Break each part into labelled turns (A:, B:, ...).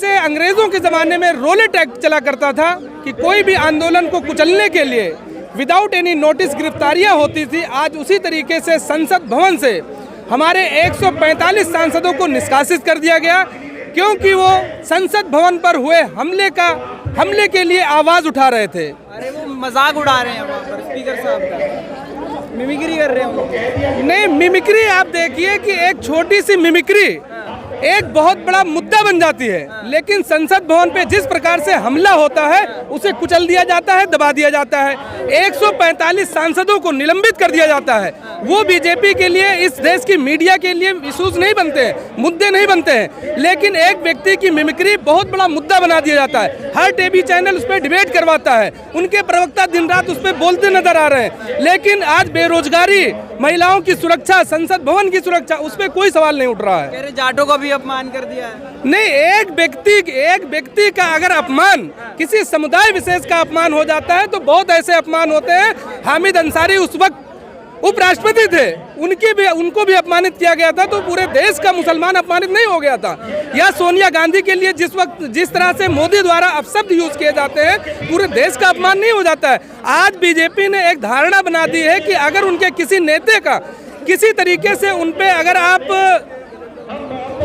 A: जैसे अंग्रेजों के ज़माने में रोलेट एक्ट चला करता था कि कोई भी आंदोलन को कुचलने के लिए विदाउट एनी नोटिस गिरफ्तारियां होती थी, आज उसी तरीके से संसद भवन से हमारे 145 सांसदों को निष्कासित कर दिया गया, क्योंकि वो संसद भवन पर हुए हमले के लिए आवाज़ उठा रहे थे।
B: अरे वो मजाक उड़ा रहे हैं वहाँ पर स्पीकर साहब का, मिमिक्री कर रहे हैं।
A: नहीं, मिमिक्री आप देखिए कि एक छोटी सी मिमिक्री एक बहुत बड़ा मुद्दा बन जाती है, लेकिन संसद भवन पे जिस प्रकार से हमला होता है उसे कुचल दिया जाता है, दबा दिया जाता है। 145 सांसदों को निलंबित कर दिया जाता है। वो बीजेपी के लिए, इस देश की मीडिया के लिए इश्यूज नहीं बनते हैं, मुद्दे नहीं बनते हैं, लेकिन एक व्यक्ति की मिमिक्री बहुत बड़ा मुद्दा बना दिया जाता है। हर टीवी चैनल उस पर डिबेट करवाता है, उनके प्रवक्ता दिन रात उस पर बोलते नजर आ रहे हैं, लेकिन आज बेरोजगारी, महिलाओं की सुरक्षा, संसद भवन की सुरक्षा, उस पर कोई सवाल नहीं उठ रहा है।
B: कह रहे जाटों का भी अपमान कर दिया है।
A: नहीं, एक व्यक्ति का अगर अपमान, किसी समुदाय विशेष का अपमान हो जाता है तो बहुत ऐसे अपमान होते हैं। हामिद अंसारी उस वक्त उपराष्ट्रपति थे, उनको भी अपमानित किया गया था, तो पूरे देश का मुसलमान अपमानित नहीं हो गया था। या सोनिया गांधी के लिए जिस तरह से मोदी द्वारा अपशब्द यूज किए जाते हैं, पूरे देश का अपमान नहीं हो जाता है। आज बीजेपी ने एक धारणा बना दी है कि अगर उनके किसी नेता का किसी तरीके से उन पे अगर आप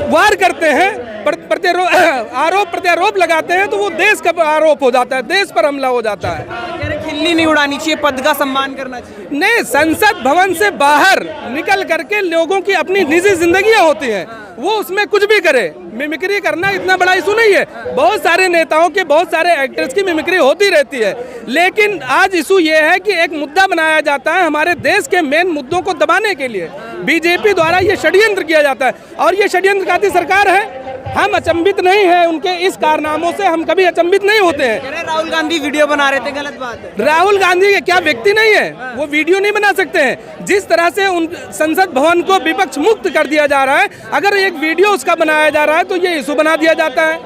A: वार करते हैं, आरोप प्रत्यारोप लगाते हैं, तो वो देश का आरोप हो जाता है, देश पर हमला हो जाता है।
B: खिल्ली नहीं उड़ानी चाहिए, पद का सम्मान करना चाहिए।
A: नहीं, संसद भवन से बाहर निकल करके लोगों की अपनी निजी जिंदगियां होती हैं, वो उसमें कुछ भी करे। मिमिक्री करना इतना बड़ा इशू नहीं है, बहुत सारे नेताओं के, बहुत सारे एक्टर्स की मिमिक्री होती रहती है, लेकिन आज इशू ये है कि एक मुद्दा बनाया जाता है हमारे देश के मेन मुद्दों को दबाने के लिए। बीजेपी द्वारा ये षड्यंत्र किया जाता है, और ये षड्यंत्रकारी सरकार है। हम अचंभित नहीं है उनके इस कारनामों से, हम कभी अचंभित नहीं होते हैं।
B: राहुल गांधी वीडियो बना रहे थे, गलत बात है।
A: राहुल गांधी क्या व्यक्ति नहीं है? वो वीडियो नहीं बना सकते हैं। जिस तरह से उन संसद भवन को विपक्ष मुक्त कर दिया जा रहा है, अगर एक वीडियो उसका बनाया जा रहा है तो ये इशू बना दिया जाता है।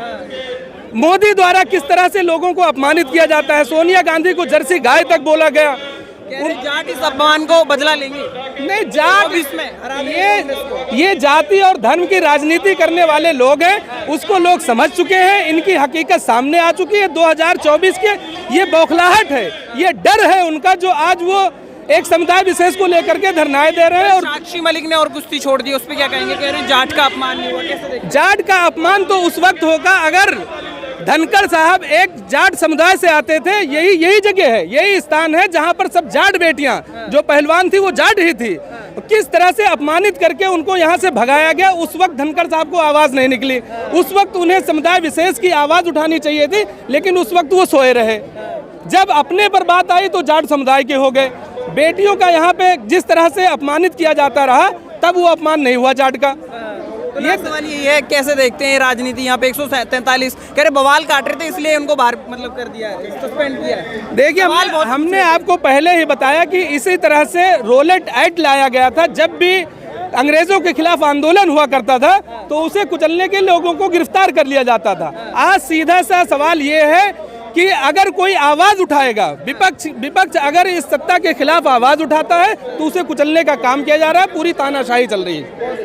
A: मोदी द्वारा किस तरह से लोगों को अपमानित किया जाता है, सोनिया गांधी को जर्सी गाय तक बोला गया।
B: जाट इस अपमान को बदला लेंगे।
A: नहीं, जाट ये जाति और धर्म की राजनीति करने वाले लोग हैं, उसको लोग समझ चुके हैं, इनकी हकीकत सामने आ चुकी है। 2024 के ये बौखलाहट है, ये डर है उनका, जो आज वो एक समुदाय विशेष को लेकर के धरनाएं दे रहे हैं। और
B: साक्षी मलिक ने और कुश्ती छोड़ दी, उस पर क्या कहेंगे? कह रहे हैं जाट का अपमान नहीं हुआ, कैसे देखें?
A: जाट का अपमान तो उस वक्त होगा अगर धनखड़ साहब एक जाट समुदाय से आते थे। यही जगह है, यही स्थान है जहां पर सब जाट बेटियां, जो पहलवान थी वो जाट ही थी। किस तरह से अपमानित करके उनको यहां से भगाया गया, उस वक्त धनखड़ साहब को आवाज नहीं निकली। उस वक्त उन्हें समुदाय विशेष की आवाज उठानी चाहिए थी, लेकिन उस वक्त वो सोए रहे। जब अपने पर बात आई तो जाट समुदाय के हो गए। बेटियों का यहाँ पे जिस तरह से अपमानित किया जाता रहा, तब वो अपमान नहीं हुआ जाट का।
B: तो ये सवाल ये है, कैसे देखते हैं राजनीति? यहाँ पे 143 कह रहे बवाल काट रहे थे, इसलिए उनको बाहर मतलब कर दिया है, सस्पेंड किया है।
A: देखिए, हमने आपको पहले ही बताया कि इसी तरह से रोलेट एक्ट लाया गया था। जब भी अंग्रेजों के खिलाफ आंदोलन हुआ करता था तो उसे कुचलने के लोगों को गिरफ्तार कर लिया जाता था। आज सीधा सा सवाल ये है कि अगर कोई आवाज उठाएगा, विपक्ष अगर इस सत्ता के खिलाफ आवाज उठाता है तो उसे कुचलने का काम किया जा रहा है। पूरी तानाशाही चल रही है।